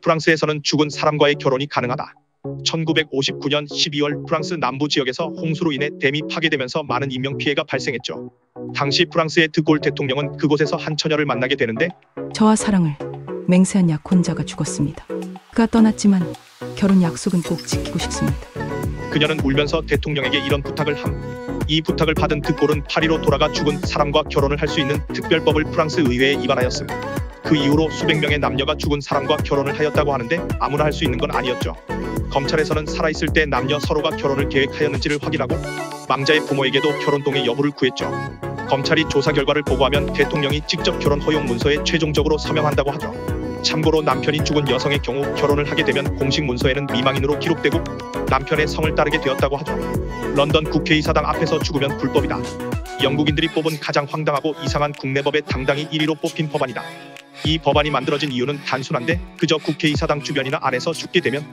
프랑스에서는 죽은 사람과의 결혼이 가능하다. 1959년 12월 프랑스 남부 지역에서 홍수로 인해 댐이 파괴되면서 많은 인명피해가 발생했죠. 당시 프랑스의 드골 대통령은 그곳에서 한 처녀를 만나게 되는데 저와 사랑을 맹세한 약혼자가 죽었습니다. 그가 떠났지만 결혼 약속은 꼭 지키고 싶습니다. 그녀는 울면서 대통령에게 이런 부탁을 함. 이 부탁을 받은 드골은 파리로 돌아가 죽은 사람과 결혼을 할 수 있는 특별법을 프랑스 의회에 입안하였음. 그 이후로 수백 명의 남녀가 죽은 사람과 결혼을 하였다고 하는데 아무나 할 수 있는 건 아니었죠. 검찰에서는 살아있을 때 남녀 서로가 결혼을 계획하였는지를 확인하고 망자의 부모에게도 결혼동의 여부를 구했죠. 검찰이 조사 결과를 보고하면 대통령이 직접 결혼 허용 문서에 최종적으로 서명한다고 하죠. 참고로 남편이 죽은 여성의 경우 결혼을 하게 되면 공식 문서에는 미망인으로 기록되고 남편의 성을 따르게 되었다고 하죠. 런던 국회의사당 앞에서 죽으면 불법이다. 영국인들이 뽑은 가장 황당하고 이상한 국내법에 당당히 1위로 뽑힌 법안이다. 이 법안이 만들어진 이유는 단순한데 그저 국회의사당 주변이나 안에서 죽게 되면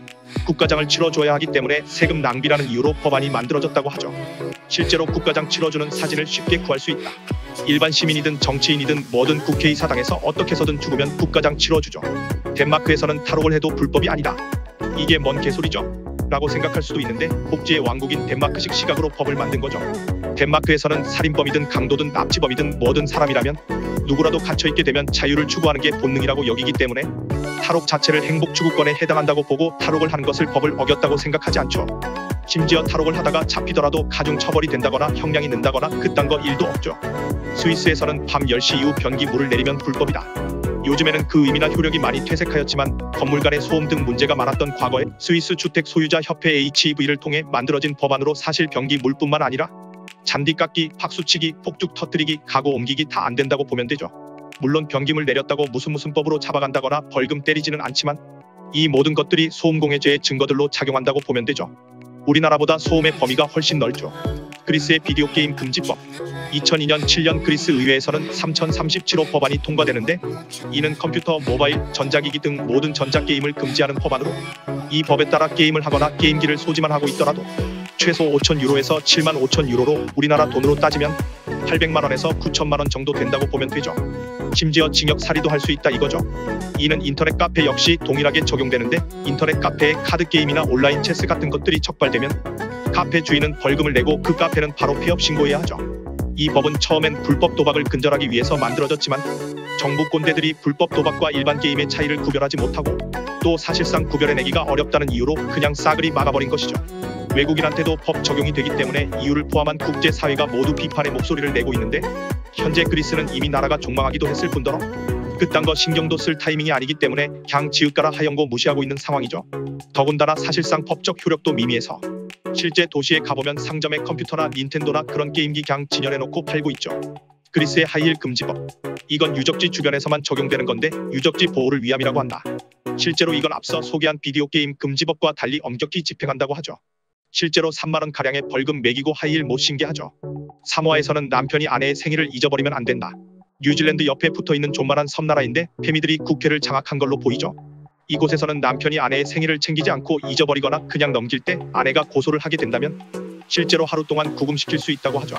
국가장을 치러줘야 하기 때문에 세금 낭비라는 이유로 법안이 만들어졌다고 하죠. 실제로 국가장 치러주는 사진을 쉽게 구할 수 있다. 일반 시민이든 정치인이든 뭐든 국회의사당에서 어떻게 해서든 죽으면 국가장 치러주죠. 덴마크에서는 탈옥을 해도 불법이 아니다. 이게 뭔 개소리죠? 라고 생각할 수도 있는데 복지의 왕국인 덴마크식 시각으로 법을 만든 거죠. 덴마크에서는 살인범이든 강도든 납치범이든 뭐든 사람이라면 누구라도 갇혀있게 되면 자유를 추구하는 게 본능이라고 여기기 때문에 탈옥 자체를 행복추구권에 해당한다고 보고 탈옥을 한 것을 법을 어겼다고 생각하지 않죠. 심지어 탈옥을 하다가 잡히더라도 가중처벌이 된다거나 형량이 는다거나 그딴 거 1도 없죠. 스위스에서는 밤 10시 이후 변기 물을 내리면 불법이다. 요즘에는 그 의미나 효력이 많이 퇴색하였지만 건물 간의 소음 등 문제가 많았던 과거에 스위스 주택 소유자 협회 HEV를 통해 만들어진 법안으로 사실 변기 물뿐만 아니라 잔디 깎기, 박수치기, 폭죽 터뜨리기, 가구 옮기기 다 안 된다고 보면 되죠. 물론 변기물 내렸다고 무슨 법으로 잡아간다거나 벌금 때리지는 않지만 이 모든 것들이 소음공해죄의 증거들로 작용한다고 보면 되죠. 우리나라보다 소음의 범위가 훨씬 넓죠. 그리스의 비디오 게임 금지법. 2002년 7년 그리스 의회에서는 3037호 법안이 통과되는데 이는 컴퓨터, 모바일, 전자기기 등 모든 전자게임을 금지하는 법안으로 이 법에 따라 게임을 하거나 게임기를 소지만 하고 있더라도 최소 5,000유로에서 75,000유로로 우리나라 돈으로 따지면 800만원에서 9천만원 정도 된다고 보면 되죠. 심지어 징역살이도 할 수 있다 이거죠. 이는 인터넷 카페 역시 동일하게 적용되는데 인터넷 카페에 카드게임이나 온라인 체스 같은 것들이 적발되면 카페 주인은 벌금을 내고 그 카페는 바로 폐업 신고해야 하죠. 이 법은 처음엔 불법 도박을 근절하기 위해서 만들어졌지만 정부 꼰대들이 불법 도박과 일반 게임의 차이를 구별하지 못하고 또 사실상 구별해내기가 어렵다는 이유로 그냥 싸그리 막아버린 것이죠. 외국인한테도 법 적용이 되기 때문에 EU를 포함한 국제사회가 모두 비판의 목소리를 내고 있는데 현재 그리스는 이미 나라가 종망하기도 했을 뿐더러 그딴 거 신경도 쓸 타이밍이 아니기 때문에 그냥 지읒가라 하연고 무시하고 있는 상황이죠. 더군다나 사실상 법적 효력도 미미해서 실제 도시에 가보면 상점에 컴퓨터나 닌텐도나 그런 게임기 그냥 진열해놓고 팔고 있죠. 그리스의 하이힐 금지법. 이건 유적지 주변에서만 적용되는 건데 유적지 보호를 위함이라고 한다. 실제로 이건 앞서 소개한 비디오 게임 금지법과 달리 엄격히 집행한다고 하죠. 실제로 3만원가량의 벌금 매기고 하이힐 못 신게 하죠. 사모아에서는 남편이 아내의 생일을 잊어버리면 안 된다. 뉴질랜드 옆에 붙어있는 존만한 섬나라인데 페미들이 국회를 장악한 걸로 보이죠. 이곳에서는 남편이 아내의 생일을 챙기지 않고 잊어버리거나 그냥 넘길 때 아내가 고소를 하게 된다면 실제로 하루 동안 구금시킬 수 있다고 하죠.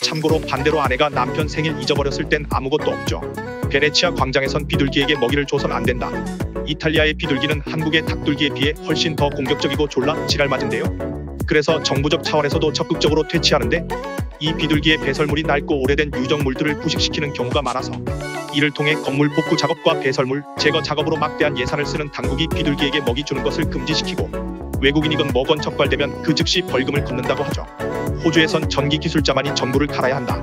참고로 반대로 아내가 남편 생일 잊어버렸을 땐 아무것도 없죠. 베네치아 광장에선 비둘기에게 먹이를 줘선 안 된다. 이탈리아의 비둘기는 한국의 닭둘기에 비해 훨씬 더 공격적이고 졸라 지랄맞은데요. 그래서 정부적 차원에서도 적극적으로 퇴치하는데 이 비둘기의 배설물이 낡고 오래된 유적물들을 부식시키는 경우가 많아서 이를 통해 건물 복구 작업과 배설물 제거 작업으로 막대한 예산을 쓰는 당국이 비둘기에게 먹이 주는 것을 금지시키고 외국인이건 뭐건 적발되면 그 즉시 벌금을 걷는다고 하죠. 호주에선 전기기술자만이 전구를 갈아야 한다.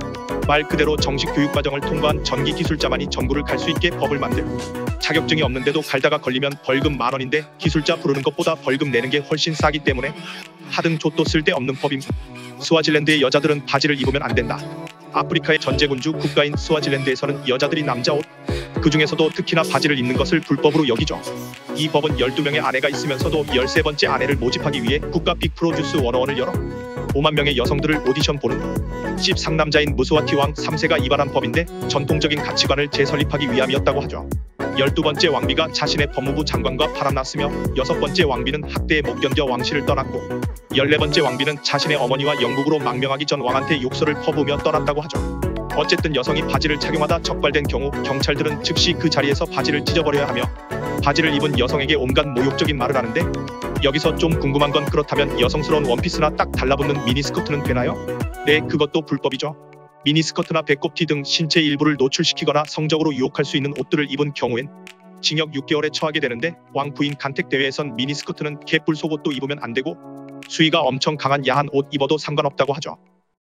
말 그대로 정식 교육과정을 통과한 전기기술자만이 전구를 갈 수 있게 법을 만들. 자격증이 없는데도 갈다가 걸리면 벌금 10,000원인데 기술자 부르는 것보다 벌금 내는 게 훨씬 싸기 때문에 하등 좆도 쓸데없는 법임. 스와질랜드의 여자들은 바지를 입으면 안 된다. 아프리카의 전제군주 국가인 스와질랜드에서는 여자들이 남자 옷, 그 중에서도 특히나 바지를 입는 것을 불법으로 여기죠. 이 법은 12명의 아내가 있으면서도 13번째 아내를 모집하기 위해 국가 빅프로듀스 101을 열어 5만 명의 여성들을 오디션 보는 씹상남자인 무스와티 왕 3세가 이발한 법인데 전통적인 가치관을 재설립하기 위함이었다고 하죠. 12번째 왕비가 자신의 법무부 장관과 바람났으며 6번째 왕비는 학대에 못 견뎌 왕실을 떠났고 14번째 왕비는 자신의 어머니와 영국으로 망명하기 전 왕한테 욕설을 퍼부으며 떠났다고 하죠. 어쨌든 여성이 바지를 착용하다 적발된 경우 경찰들은 즉시 그 자리에서 바지를 찢어버려야 하며 바지를 입은 여성에게 온갖 모욕적인 말을 하는데 여기서 좀 궁금한 건 그렇다면 여성스러운 원피스나 딱 달라붙는 미니스커트는 되나요? 네, 그것도 불법이죠. 미니스커트나 배꼽티 등 신체 일부를 노출시키거나 성적으로 유혹할 수 있는 옷들을 입은 경우엔 징역 6개월에 처하게 되는데 왕부인 간택대회에선 미니스커트는 개뿔 속옷도 입으면 안 되고 수위가 엄청 강한 야한 옷 입어도 상관없다고 하죠.